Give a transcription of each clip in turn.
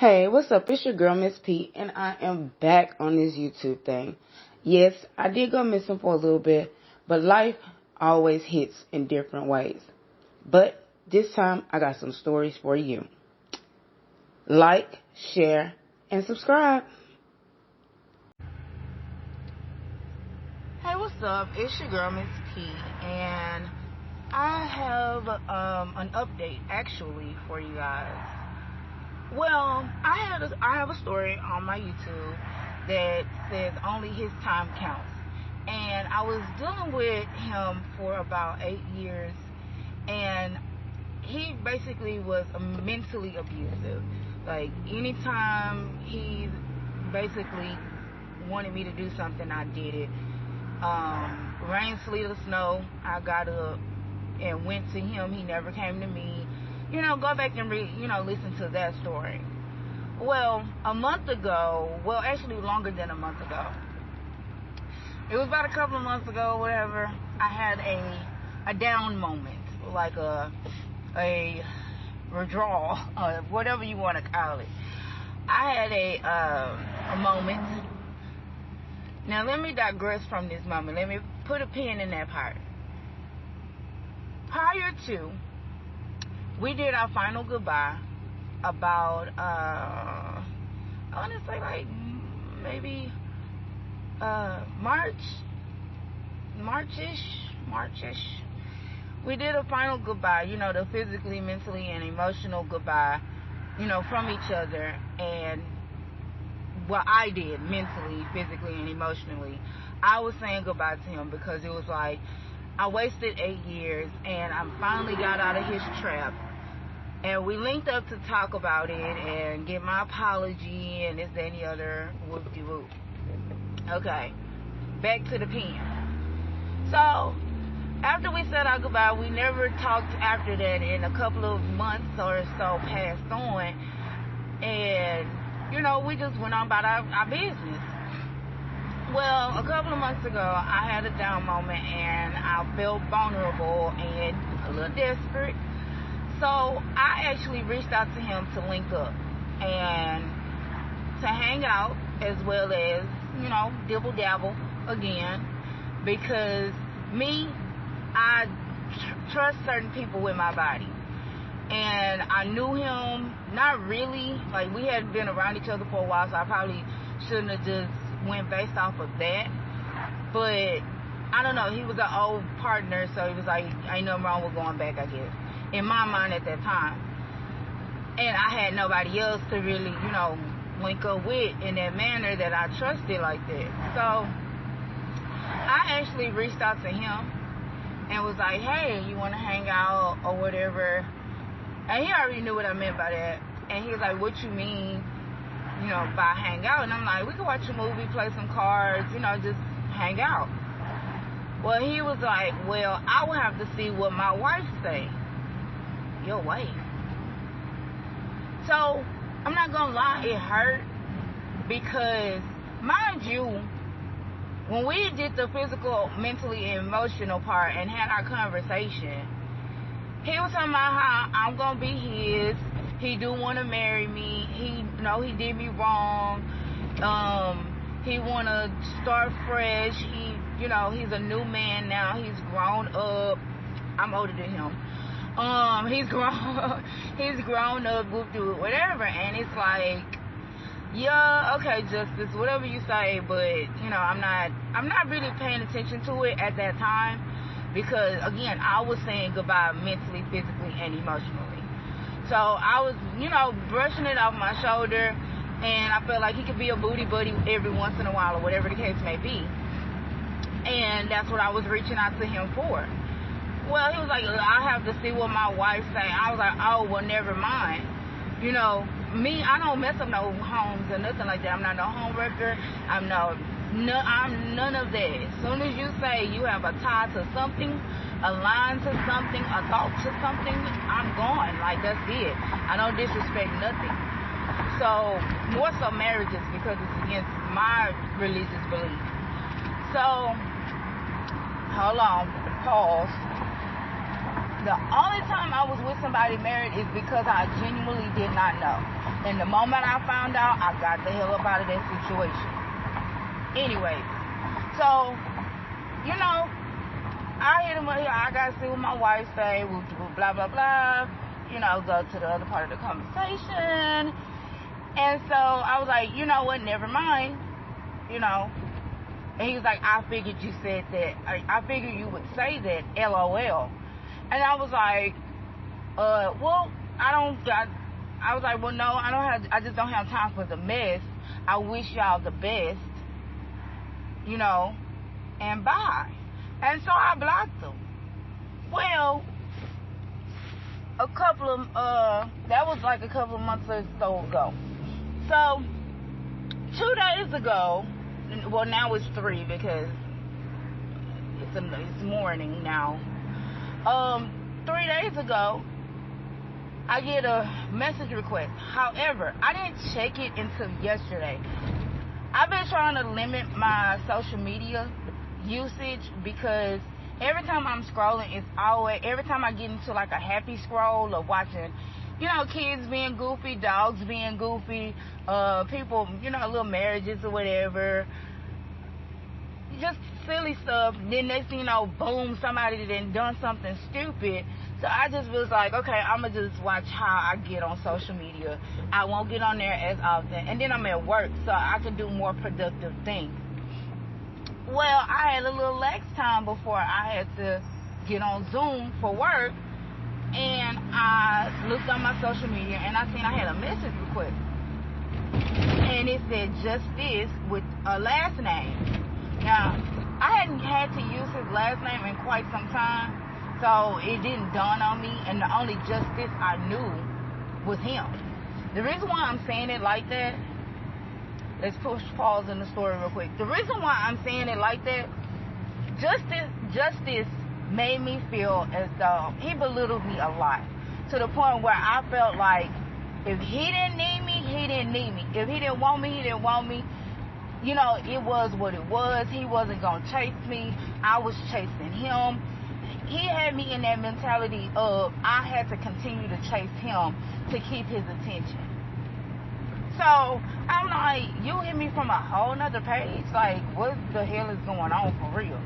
Hey, what's up? It's your girl, Miss P, and I am back on this YouTube thing. Yes, I did go missing for a little bit, but life always hits in different ways. But this time, I got some stories for you. Like, share, and subscribe. Hey, what's up? It's your girl, Miss P, and I have an update actually for you guys. Well, I have a story on my YouTube that says only his time counts. And I was dealing with him for about 8 years, and he basically was mentally abusive. Like, anytime he basically wanted me to do something, I did it. Rain, sleet, or snow, I got up and went to him. He never came to me. Go back and listen to that story. Well, a month ago, actually longer than a month ago, it was about a couple of months ago, whatever, I had a down moment, like a withdrawal, whatever you want to call it. I had a moment. Now, let me digress from this moment. Let me put a pin in that part. Prior to, we did our final goodbye about, I want to say like maybe March-ish. We did a final goodbye, the physically, mentally, and emotional goodbye, from each other. And what I did mentally, physically, and emotionally, I was saying goodbye to him because it was like I wasted 8 years and I finally got out of his trap. And we linked up to talk about it and get my apology and this, that, and the other, whoop-de-whoop. Okay, back to the pen. So, after we said our goodbye, we never talked after that, and a couple of months or so passed on. And, we just went on about our business. Well, a couple of months ago, I had a down moment, and I felt vulnerable and a little desperate. So I actually reached out to him to link up and to hang out, as well as, dibble dabble again, because I trust certain people with my body. And I knew him, not really, like we had been around each other for a while, so I probably shouldn't have just went based off of that. But I don't know, he was an old partner, so he was like, ain't nothing wrong with going back, I guess, in my mind at that time. And I had nobody else to really, link up with in that manner that I trusted like that. So I actually reached out to him and was like, hey, you want to hang out or whatever? And he already knew what I meant by that. And he was like, what you mean, by hang out? And I'm like, we can watch a movie, play some cards, just hang out. Well, he was like, well, I will have to see what my wife say. Your wife? So, I'm not going to lie, it hurt. Because, mind you, when we did the physical, mentally, and emotional part and had our conversation, he was talking about how I'm going to be his. He do want to marry me. He did me wrong. He want to start fresh. He's a new man now. He's grown up. I'm older than him. He's grown up, whatever. And it's like, yeah, okay, Justice, whatever you say, but I'm not really paying attention to it at that time, because again, I was saying goodbye mentally, physically, and emotionally. So I was, brushing it off my shoulder, and I felt like he could be a booty buddy every once in a while, or whatever the case may be. And that's what I was reaching out to him for. Well, he was like, I have to see what my wife say. I was like, oh, well, never mind. Me, I don't mess up no homes or nothing like that. I'm not no home wrecker. I'm none of that. As soon as you say you have a tie to something, a line to something, a thought to something, I'm gone. Like, that's it. I don't disrespect nothing. So, more so marriages, because it's against my religious belief. So, hold on, pause. The only time I was with somebody married is because I genuinely did not know. And the moment I found out, I got the hell up out of that situation. Anyway, so, you know, I hit him up here. I got to see what my wife say. We'll do blah, blah, blah. You know, go to the other part of the conversation. And so I was like, you know what, never mind. You know. And he was like, I figured you said that. I figured you would say that, LOL. And I was like, well, I was like, well, no, I just don't have time for the mess. I wish y'all the best, you know, and bye. And so I blocked him. Well, that was like a couple of months or so ago. So, 2 days ago, well, now it's 3 because it's morning now. 3 days ago, I get a message request. However, I didn't check it until yesterday. I've been trying to limit my social media usage because every time I'm scrolling, every time I get into like a happy scroll of watching, you know, kids being goofy, dogs being goofy, people, you know, little marriages or whatever, just silly stuff. Then next thing you know, boom, somebody done something stupid. So I just was like, okay, I'm going to just watch how I get on social media. I won't get on there as often. And then I'm at work, so I can do more productive things. Well, I had a little lax time before I had to get on Zoom for work. And I looked on my social media and I seen I had a message request. And it said just this with a last name. Now, I hadn't had to use his last name in quite some time, so it didn't dawn on me, and the only justice I knew was him. The reason why I'm saying it like that, let's push pause in the story real quick. The reason why I'm saying it like that, justice made me feel as though he belittled me a lot, to the point where I felt like if he didn't need me, he didn't need me. If he didn't want me, he didn't want me. You know, it was what it was. He wasn't going to chase me. I was chasing him. He had me in that mentality of I had to continue to chase him to keep his attention. So, I'm like, you hit me from a whole nother page? Like, what the hell is going on for real?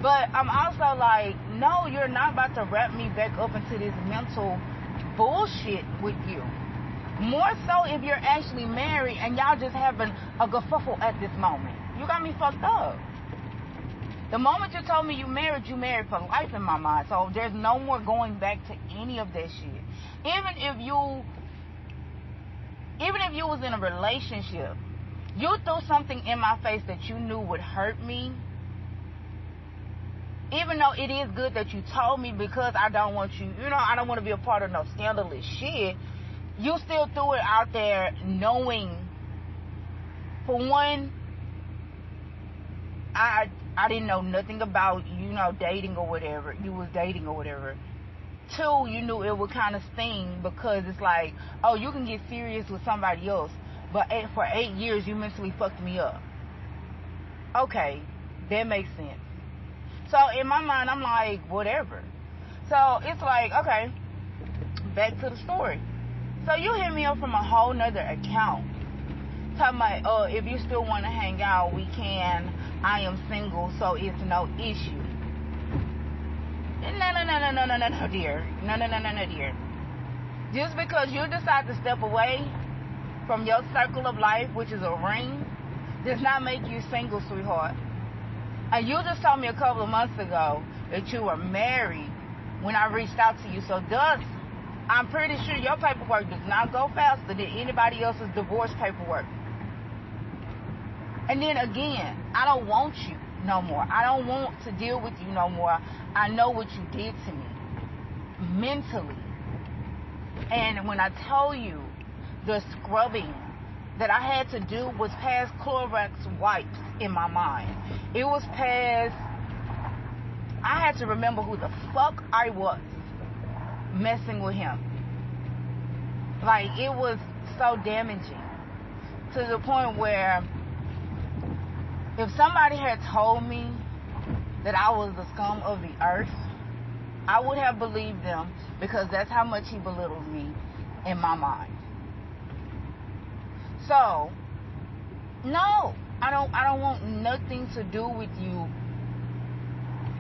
But I'm also like, no, you're not about to wrap me back up into this mental bullshit with you. More so if you're actually married and y'all just having a kerfuffle at this moment. You got me fucked up. The moment you told me you married for life in my mind. So there's no more going back to any of that shit. Even if you was in a relationship, you threw something in my face that you knew would hurt me. Even though it is good that you told me because I don't want you, you know, I don't want to be a part of no scandalous shit. You still threw it out there knowing, for one, I didn't know nothing about, you know, dating or whatever. You was dating or whatever. 2, you knew it would kind of sting because it's like, oh, you can get serious with somebody else, but for 8 years you mentally fucked me up. Okay, that makes sense. So in my mind, I'm like, whatever. So it's like, okay, back to the story. So you hit me up from a whole nother account. Talking about, oh, if you still want to hang out, we can. I am single, so it's no issue. No, dear. No, dear. Just because you decide to step away from your circle of life, which is a ring, does not make you single, sweetheart. And you just told me a couple of months ago that you were married when I reached out to you. So thus, I'm pretty sure your paperwork does not go faster than anybody else's divorce paperwork. And then again, I don't want you no more. I don't want to deal with you no more. I know what you did to me mentally. And when I tell you the scrubbing that I had to do was past Clorox wipes in my mind. It was past, I had to remember who the fuck I was messing with him. Like, it was so damaging to the point where if somebody had told me that I was the scum of the earth, I would have believed them because that's how much he belittled me in my mind. So, no, I don't want nothing to do with you.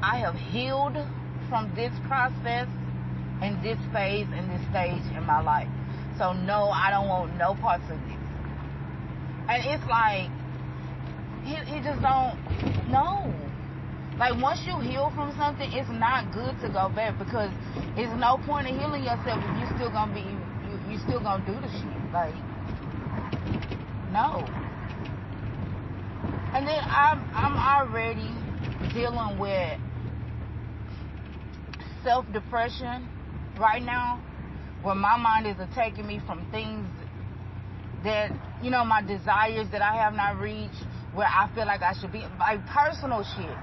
I have healed from this process and this phase and this stage in my life. So no, I don't want no parts of this. And it's like, he just don't know. Like, once you heal from something, it's not good to go back, because it's no point in healing yourself if you still gonna be, you still gonna do the shit. Like, no. And then I'm already dealing with self-depression right now, where my mind is attacking me from things that, you know, my desires that I have not reached, where I feel like I should be, like personal shit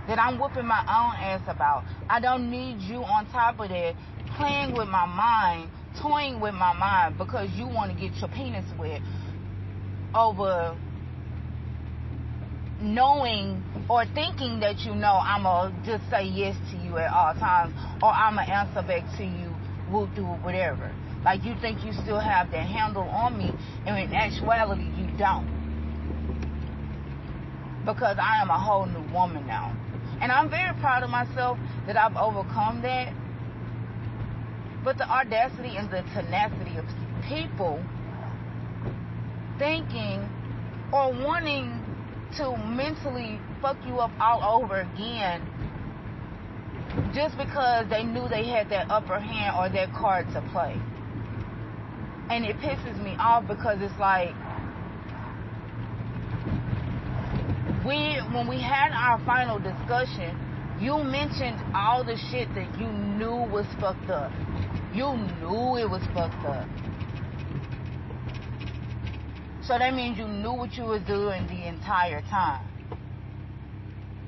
that I'm whooping my own ass about. I don't need you on top of that playing with my mind, toying with my mind because you want to get your penis wet over knowing or thinking that you know I'm going to just say yes to you at all times, or I'm going to answer back to you, whoop do whatever. Like, you think you still have that handle on me, and in actuality you don't. Because I am a whole new woman now. And I'm very proud of myself that I've overcome that. But the audacity and the tenacity of people thinking or wanting to mentally fuck you up all over again just because they knew they had that upper hand or that card to play. And it pisses me off because it's like, when we had our final discussion, you mentioned all the shit that you knew was fucked up. You knew it was fucked up. So that means you knew what you were doing the entire time.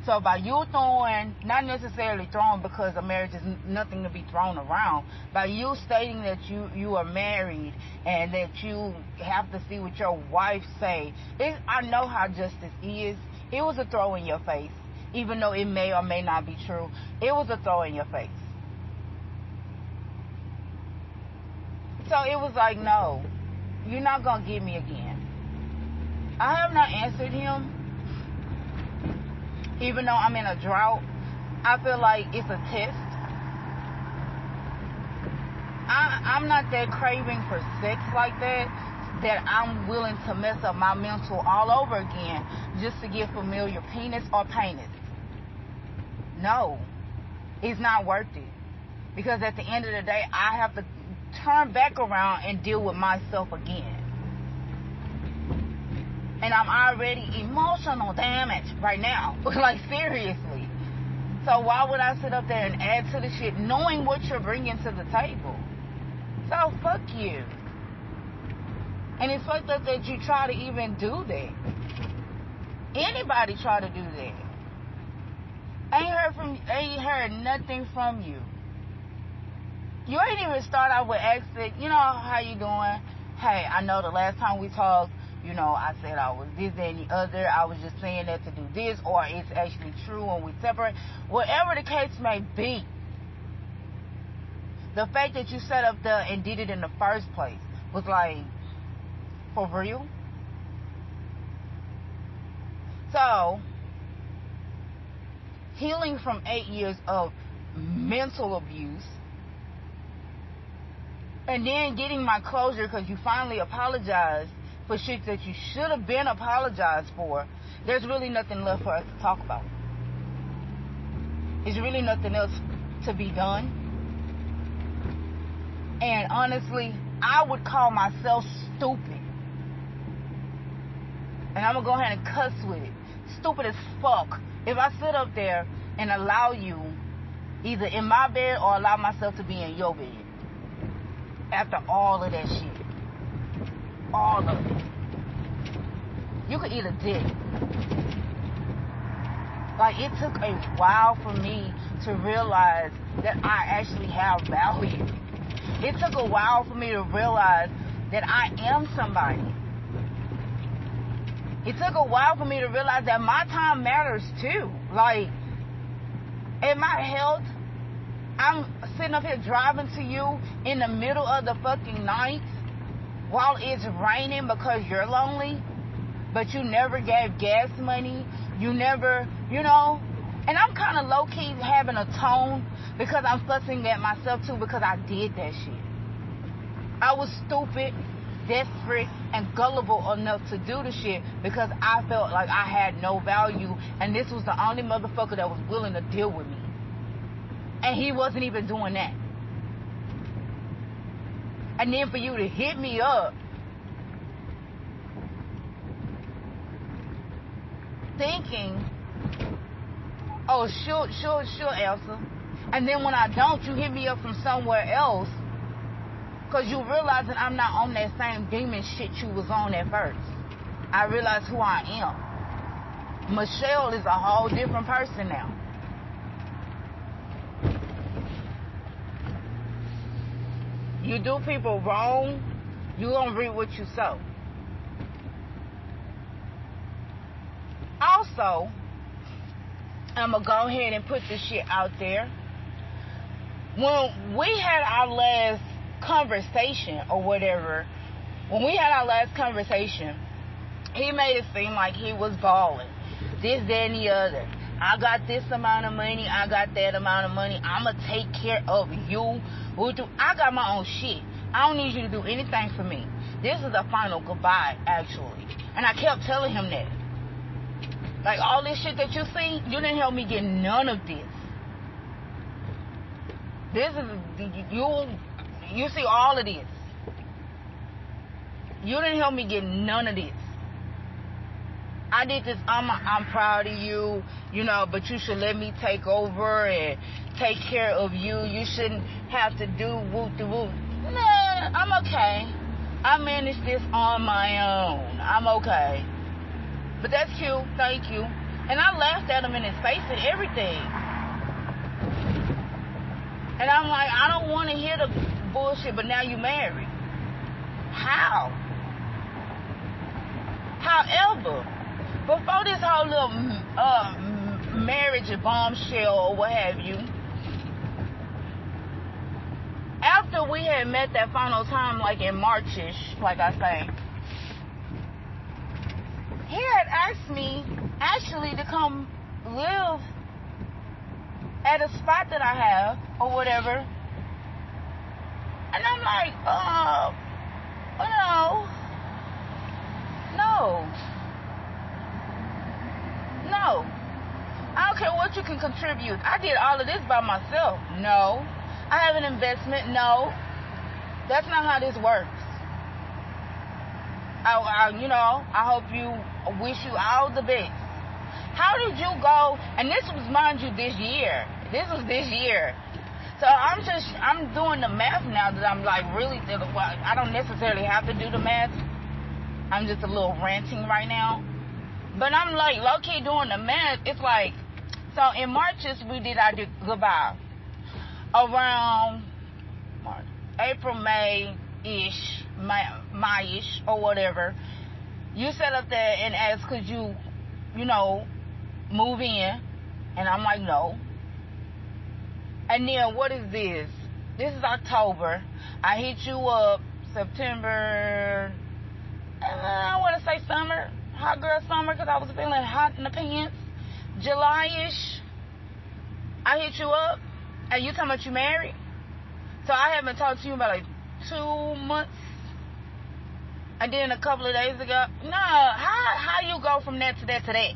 So by you throwing, not necessarily throwing because a marriage is nothing to be thrown around, by you stating that you are married and that you have to see what your wife say, I know how justice is. It was a throw in your face. Even though it may or may not be true, it was a throw in your face. So it was like, no, you're not going to get me again. I have not answered him. Even though I'm in a drought, I feel like it's a test. I'm not that craving for sex like that I'm willing to mess up my mental all over again just to get familiar penis or penis. No, it's not worth it. Because at the end of the day, I have to turn back around and deal with myself again. And I'm already emotional damage right now. Like, seriously. So why would I sit up there and add to the shit knowing what you're bringing to the table? So fuck you. And it's fucked up that you try to even do that. Anybody try to do that. Ain't heard nothing from you. You ain't even start out with asking, you know, how you doing? Hey, I know the last time we talked, you know, I said I was this, that, and the other. I was just saying that to do this, or it's actually true and we separate. Whatever the case may be, the fact that you sat up there and did it in the first place was like, for real? So, healing from 8 years of mental abuse, and then getting my closure because you finally apologized for shit that you should have been apologized for, there's really nothing left for us to talk about. There's really nothing else to be done. And honestly, I would call myself stupid. And I'm going to go ahead and cuss with it. Stupid as fuck. If I sit up there and allow you either in my bed or allow myself to be in your bed. After all of that shit. All of it. You could eat a dick. Like, it took a while for me to realize that I actually have value. It took a while for me to realize that I am somebody. It took a while for me to realize that my time matters too. Like, and my health I'm sitting up here driving to you in the middle of the fucking night while it's raining because you're lonely, but you never gave gas money. You never, and I'm kind of low-key having a tone because I'm fussing at myself too because I did that shit. I was stupid, desperate, and gullible enough to do the shit because I felt like I had no value, and this was the only motherfucker that was willing to deal with me. And he wasn't even doing that. And then for you to hit me up thinking, oh, sure, Elsa. And then when I don't, you hit me up from somewhere else because you realizing I'm not on that same demon shit you was on at first. I realize who I am. Michelle is a whole different person now. You do people wrong, you gonna reap what you sow. Also, I'm gonna go ahead and put this shit out there. When we had our last conversation or whatever, he made it seem like he was balling. This, that, and the other. I got this amount of money. I got that amount of money. I'ma take care of you. I got my own shit. I don't need you to do anything for me. This is a final goodbye, actually. And I kept telling him that. Like, all this shit that you see, you didn't help me get none of this. You see all of this. You didn't help me get none of this. I did this, I'm proud of you, but you should let me take over and take care of you. You shouldn't have to do whoop-de-whoop. Nah, I'm okay. I managed this on my own. I'm okay. But that's cute, thank you. And I laughed at him in his face and everything. And I'm like, I don't want to hear the bullshit, but now you married. How? However, before this whole little marriage bombshell or what have you, after we had met that final time, like in March-ish, like I say, he had asked me actually to come live at a spot that I have or whatever. And I'm like, No. I don't care what you can contribute. I did all of this by myself. No. I have an investment. No. That's not how this works. I hope you, wish you all the best. How did you go? And this was, mind you, this year. So I'm doing the math now that I'm like really, I don't necessarily have to do the math. I'm just a little ranting right now. But I'm like low-key doing the math. It's like, so in March we did our goodbye. Around March, April, May-ish, May-ish or whatever. You sat up there and asked, could you, move in? And I'm like, no. And then what is this? This is October. I hit you up September, I want to say summer, hot girl summer, because I was feeling hot in the pants. July-ish, I hit you up, and you talking about you married? So I haven't talked to you about like 2 months. And then a couple of days ago, how you go from that to that to that?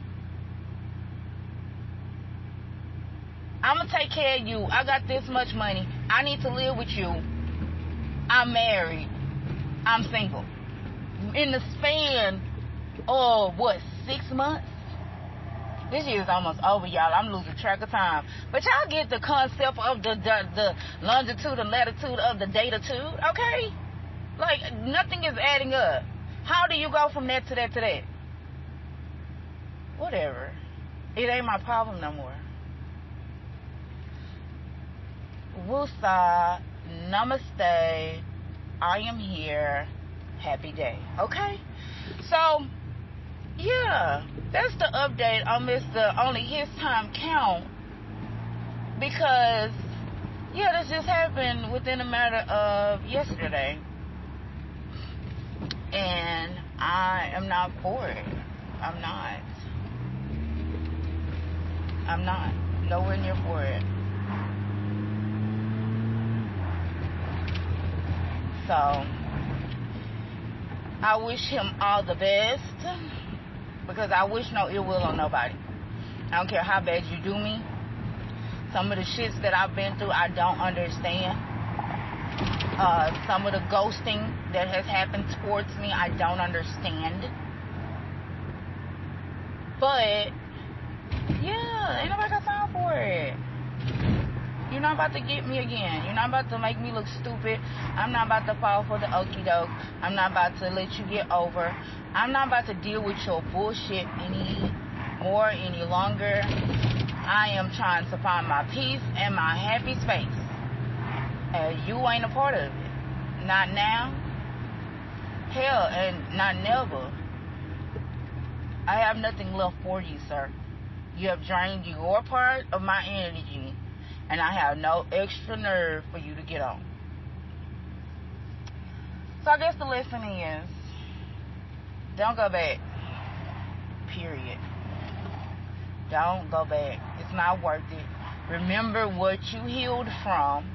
I'm going to take care of you. I got this much money. I need to live with you. I'm married. I'm single. In the span of, 6 months? This year is almost over, y'all. I'm losing track of time. But y'all get the concept of the longitude and latitude of the datitude, okay? Like, nothing is adding up. How do you go from that to that to that? Whatever. It ain't my problem no more. Wusa, namaste, I am here, happy day, okay? So, yeah, that's the update on Mr. Only His Time Count, because, yeah, this just happened within a matter of yesterday. And I am not for it. I'm not. Nowhere near for it. So, I wish him all the best. Because I wish no ill will on nobody. I don't care how bad you do me. Some of the shits that I've been through, I don't understand. Some of the ghosting that has happened towards me, I don't understand. But, yeah, ain't nobody got time for it. You're not about to get me again. You're not about to make me look stupid. I'm not about to fall for the okie doke. I'm not about to let you get over. I'm not about to deal with your bullshit any longer. I am trying to find my peace and my happy space. And you ain't a part of it. Not now. Hell, and not never. I have nothing left for you, sir. You have drained your part of my energy, and I have no extra nerve for you to get on. So I guess the lesson is, don't go back. Period. Don't go back. It's not worth it. Remember what you healed from.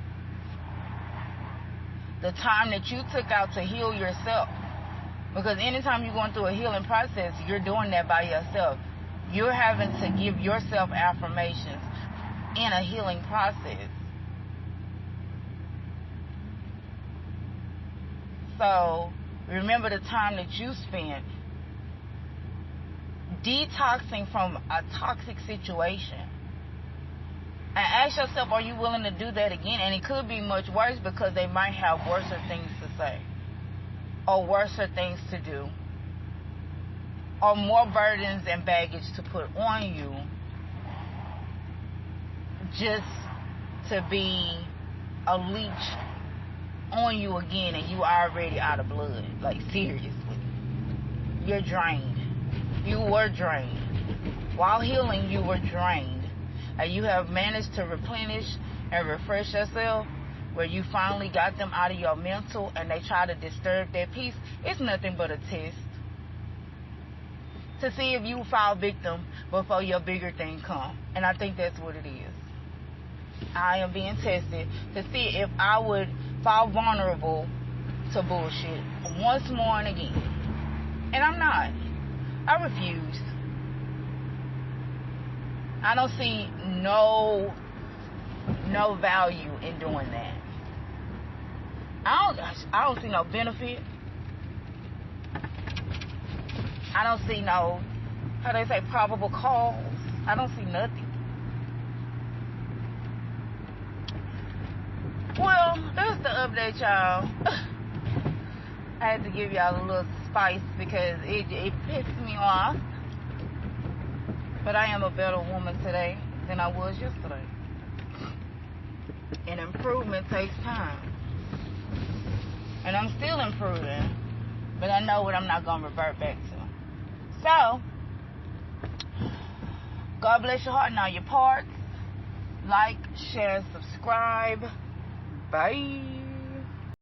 The time that you took out to heal yourself. Because anytime you're going through a healing process, you're doing that by yourself. You're having to give yourself affirmations in a healing process. So, remember the time that you spent detoxing from a toxic situation. And ask yourself, are you willing to do that again? And it could be much worse because they might have worse things to say. Or worse things to do. Or more burdens and baggage to put on you. Just to be a leech on you again and you already out of blood. Like, seriously. You're drained. You were drained. While healing, you were drained. And you have managed to replenish and refresh yourself where you finally got them out of your mental and they try to disturb their peace. It's nothing but a test to see if you fall victim before your bigger thing come. And I think that's what it is. I am being tested to see if I would fall vulnerable to bullshit once more and again. And I'm not. I refuse. I don't see no value in doing that. I don't see no benefit. I don't see no, how they say, probable cause. I don't see nothing. Well, that's the update, y'all. I had to give y'all a little spice because it pissed me off. But I am a better woman today than I was yesterday. And improvement takes time. And I'm still improving. But I know what I'm not going to revert back to. So, God bless your heart and all your parts. Like, share, subscribe. Bye.